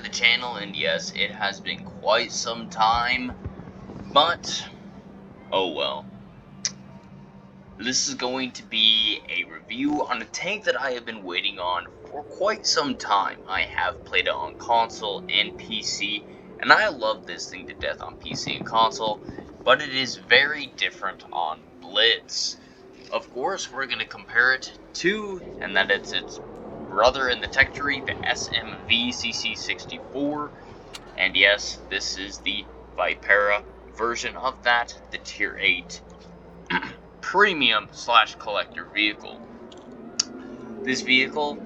to the channel, and yes, it has been quite some time, but oh well. This is going to be a review on a tank that I have been waiting on for quite some time. I have played it on console and PC, and I love this thing to death on PC and console, but it is very different on Blitz. Of course, we're going to compare it to, and that it's its brother in the tech tree, the SMV CC64, and yes, this is the Vipera version of that, the Tier 8 premium / collector vehicle. This vehicle,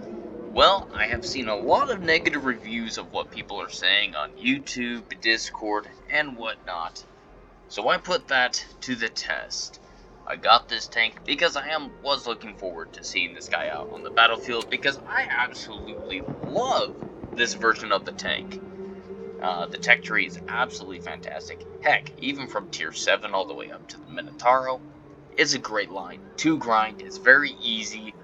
well, I have seen a lot of negative reviews of what people are saying on YouTube, Discord, and whatnot. So I put that to the test. I got this tank because I was looking forward to seeing this guy out on the battlefield because I absolutely love this version of the tank. The tech tree is absolutely fantastic. Heck, even from tier 7 all the way up to the Minotauro, it's a great line to grind. It's very easy,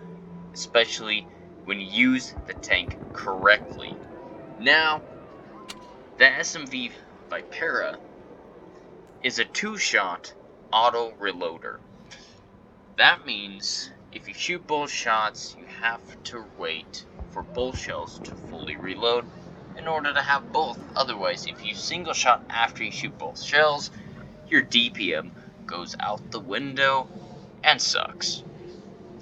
especially when you use the tank correctly. Now, the SMV Vipera is a 2-shot auto reloader. That means if you shoot both shots, you have to wait for both shells to fully reload in order to have both. Otherwise, if you single shot after you shoot both shells, your DPM goes out the window and sucks.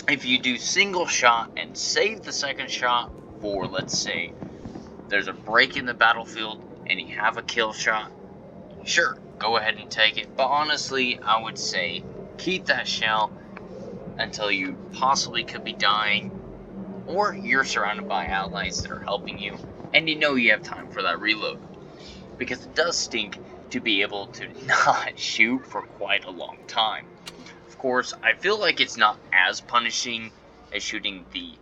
If you do single shot and save the second shot for, let's say, there's a break in the battlefield and you have a kill shot, sure, go ahead and take it. But honestly, I would say keep that shell until you possibly could be dying, or you're surrounded by allies that are helping you, and you know you have time for that reload. Because it does stink to be able to not shoot for quite a long time. Of course, I feel like it's not as punishing as shooting the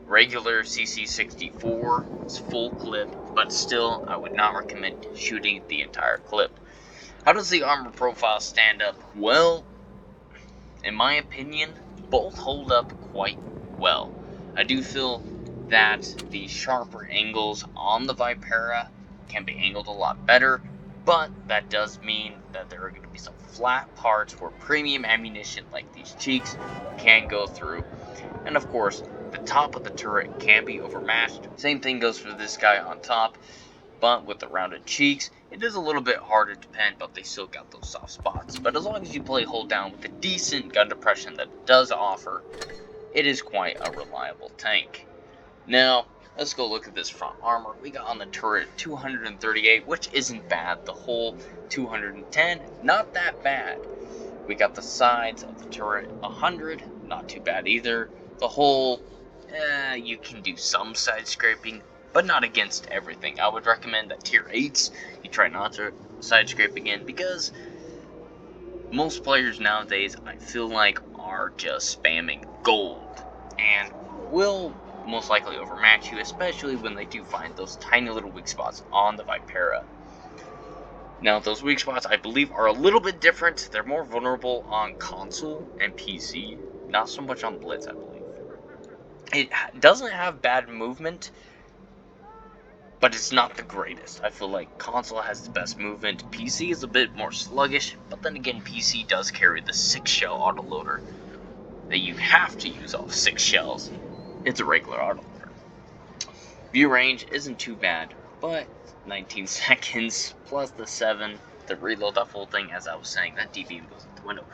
regular CC64's full clip, but still, I would not recommend shooting the entire clip. How does the armor profile stand up? Well, in my opinion, both hold up quite well. I do feel that the sharper angles on the Vipera can be angled a lot better, but that does mean that there are going to be some flat parts where premium ammunition like these cheeks can go through. And of course, the top of the turret can be overmatched. Same thing goes for this guy on top, but with the rounded cheeks, it is a little bit harder to pen, but they still got those soft spots. But as long as you play hold down with a decent gun depression that it does offer, it is quite a reliable tank. Now, let's go look at this front armor. We got on the turret 238, which isn't bad. The whole 210, not that bad. We got the sides of the turret 100, not too bad either. The whole, you can do some side scraping, but not against everything. I would recommend that tier 8s, you try not to side scrape again, because most players nowadays, I feel like, are just spamming gold, and will most likely overmatch you, especially when they do find those tiny little weak spots on the Vipera. Now, those weak spots, I believe, are a little bit different. They're more vulnerable on console and PC, not so much on Blitz, I believe. It doesn't have bad movement, but it's not the greatest. I feel like console has the best movement. PC is a bit more sluggish, but then again, PC does carry the 6-shell autoloader that you have to use all 6 shells. It's a regular autoloader. View range isn't too bad, but 19 seconds plus the 7 to reload that full thing. As I was saying, that DPM goes out the window.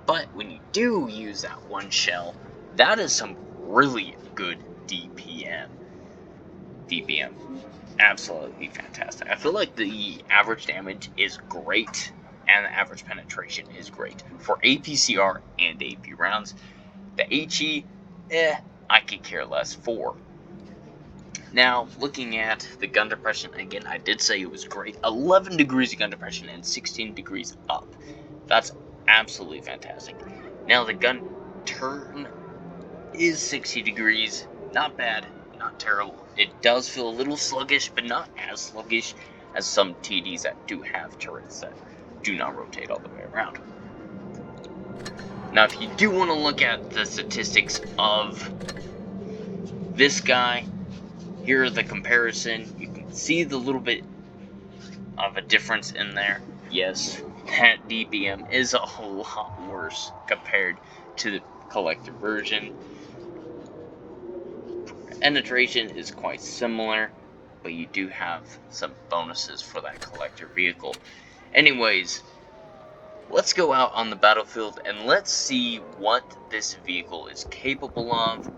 But when you do use that one shell, that is some really good DPM. Absolutely fantastic. I feel like the average damage is great, and the average penetration is great for APCR and AP rounds. The HE, I could care less for. Now, looking at the gun depression, again, I did say it was great. 11 degrees of gun depression and 16 degrees up. That's absolutely fantastic. Now, the gun turn is 60 degrees. Not bad, not terrible. It does feel a little sluggish, but not as sluggish as some TDs that do have turrets that do not rotate all the way around. Now, if you do want to look at the statistics of this guy, here are the comparison. You can See the little bit of a difference in there? Yes, that DPM is a whole lot worse compared to the collector version. Penetration is quite similar, but you do have some bonuses for that collector vehicle. Anyways, let's go out on the battlefield and let's see what this vehicle is capable of.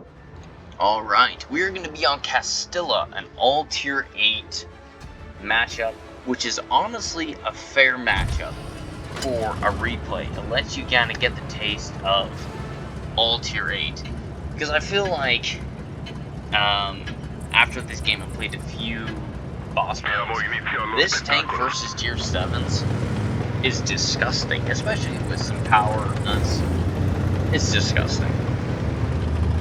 Alright, we're going to be on Castilla, an all tier 8 matchup, which is honestly a fair matchup for a replay. It lets you kind of get the taste of all tier 8. Because I feel like after this game I played a few boss modes, this tank versus tier 7s is disgusting, especially with some power. It's disgusting.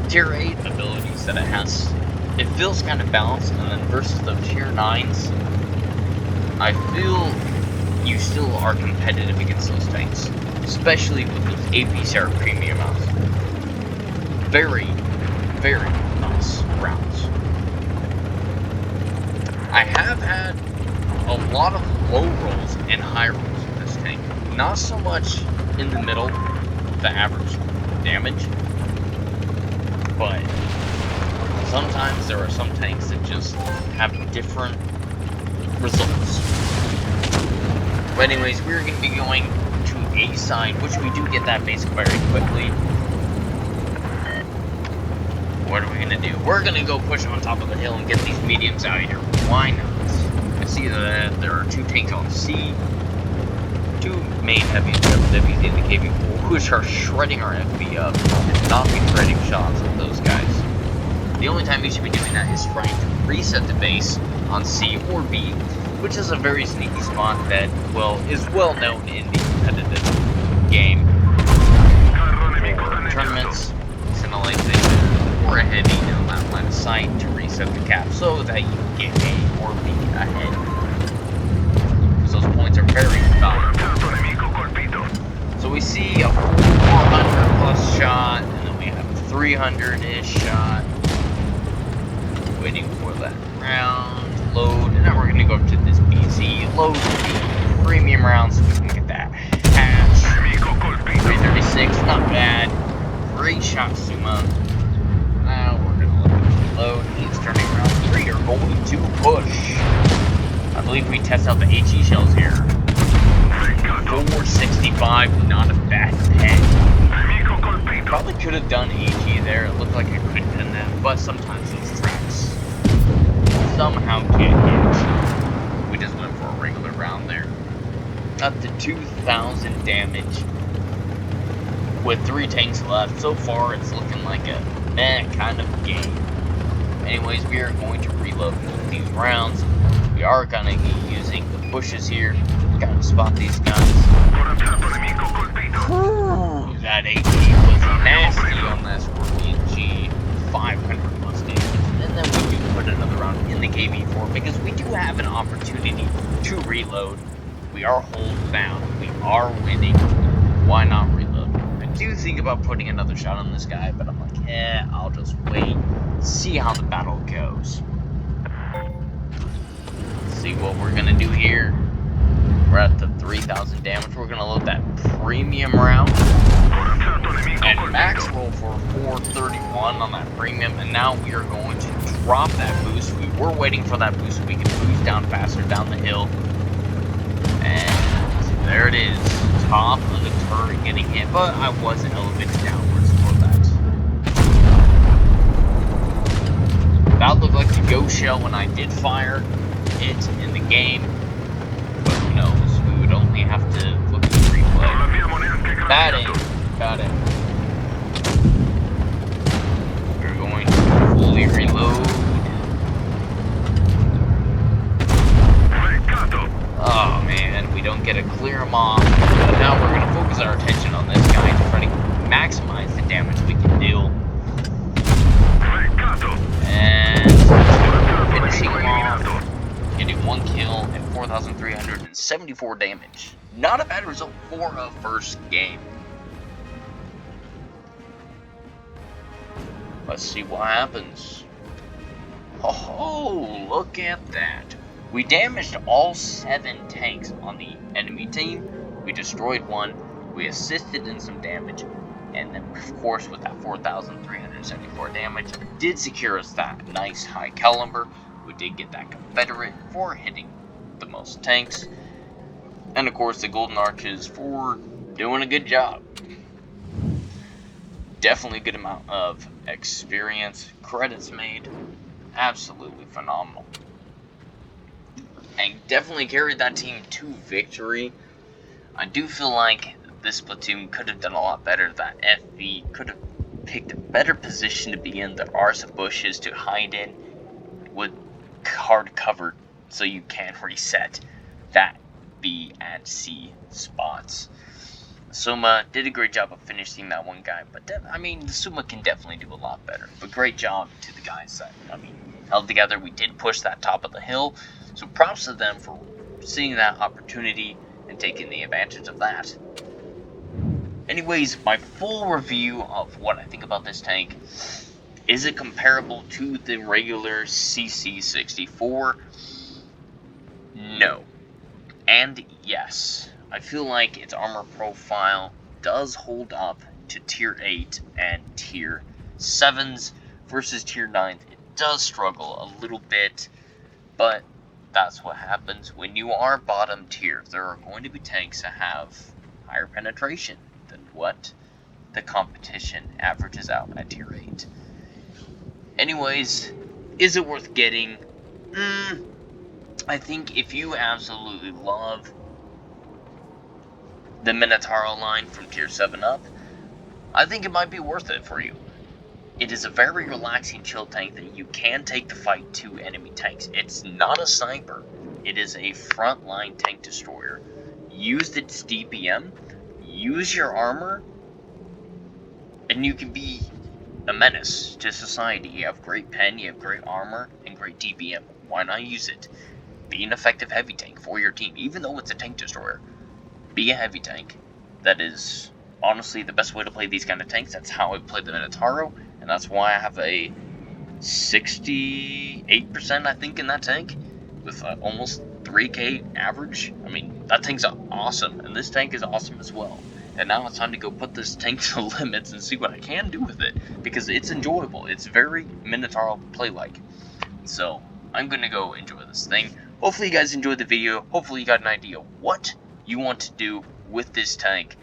Tier 8 abilities that it has, it feels kind of balanced, and then versus the tier 9s, I feel you still are competitive against those tanks, especially with those APCR premium mounts. Very, very nice rounds. I have had a lot of low rolls and high rolls with this tank. Not so much in the middle, the average damage, but sometimes there are some tanks that just have different results. But anyways, we're going to be going to A side, which we do get that base very quickly. What are we going to do? We're going to go push on top of the hill and get these mediums out of here. Why not? I see that there are 2 tanks on C, 2 main heavies in the KV-4, which are shredding our FB up and knocking trading shots at those guys. The only time you should be doing that is trying to reset the base on C or B, which is a very sneaky spot that, well, is well known in the competitive game. For tournaments, Cinealization, or a heavy down that line of sight to reset the cap so that you get A or B ahead. Because those points are very valuable. So we see a 400 plus shot, and then we have a 300-ish shot. Waiting for that round to load, and now we're gonna go to this BZ, load the premium rounds so we can get that hatch. 336, not bad. Great shot, Suma. Now we're gonna look at the load. He's turning around. 3 are going to push. I believe we test out the HE shells here. 465, not a bad peg. Probably could have done HE there. It looked like I could have done that, but sometimes those tracks somehow get hit. We just went for a regular round there. Up to 2,000 damage with 3 tanks left. So far, it's looking like a kind of game. Anyways, we are going to reload these rounds. We are going to be using the bushes here. Got to spot these guys. Whew, that AT was nasty on that Scorpion G. 500 plus damage. And then we do put another round in the KV-4 because we do have an opportunity to reload. We are hold bound. We are winning. Why not reload? I do think about putting another shot on this guy, but I'm like, I'll just wait. See how the battle goes. Let's see what we're gonna do here. We're at the 3,000 damage. We're gonna load that premium round and max roll for 431 on that premium. And now we are going to drop that boost. We were waiting for that boost so we can boost down faster down the hill. And there it is, top of the turret getting hit, but I wasn't elevated downwards for that. That looked like the ghost shell when I did fire it in the game. But who knows? We would only have to look at the replay. Bad aim. Bad aim. We're going to fully reload. Oh man, we don't get to clear him off. But now we're going to focus our attention on this guy to try to maximize the damage we can deal. And finishing him off. Getting 1 kill and 4,374 damage. Not a bad result for a first game. Let's see what happens. Oh, look at that. We damaged all 7 tanks on the enemy team. We destroyed one. We assisted in some damage. And then, of course, with that 4,374 damage, did secure us that nice high caliber. We did get that Confederate for hitting the most tanks. And, of course, the Golden Arches for doing a good job. Definitely a good amount of experience. Credits made. Absolutely phenomenal. And definitely carried that team to victory. I do feel like this platoon could have done a lot better. That FV could have picked a better position to be in. There are some bushes to hide in with hard cover so you can reset that B and C spots. Suma did a great job of finishing that one guy, but I mean, the Suma can definitely do a lot better. But great job to the guys that, I mean, held together. We did push that top of the hill, so props to them for seeing that opportunity and taking the advantage of that. Anyways, my full review of what I think about this tank. Is it comparable to the regular CC64? No. And yes. I feel like its armor profile does hold up to tier 8 and tier 7s versus tier 9. It does struggle a little bit, but that's what happens when you are bottom tier. There are going to be tanks that have higher penetration than what the competition averages out at tier 8. Anyways, is it worth getting? I think if you absolutely love the Minotauro line from tier 7 up, I think it might be worth it for you. It is a very relaxing chill tank that you can take the fight to enemy tanks. It's not a sniper. It is a frontline tank destroyer. Use its DPM, use your armor, and you can be a menace to society. You have great pen, you have great armor, and great DPM. Why not use it? Be an effective heavy tank for your team, even though it's a tank destroyer. Be a heavy tank. That is honestly the best way to play these kind of tanks. That's how I play the Minotauro, and that's why I have a 68% I think in that tank with almost 3k average. I mean, that tank's awesome, and this tank is awesome as well. And now it's time to go put this tank to the limits and see what I can do with it, because it's enjoyable. It's very Minotauro play-like. So I'm gonna go enjoy this thing. Hopefully you guys enjoyed the video. Hopefully you got an idea what you want to do with this tank.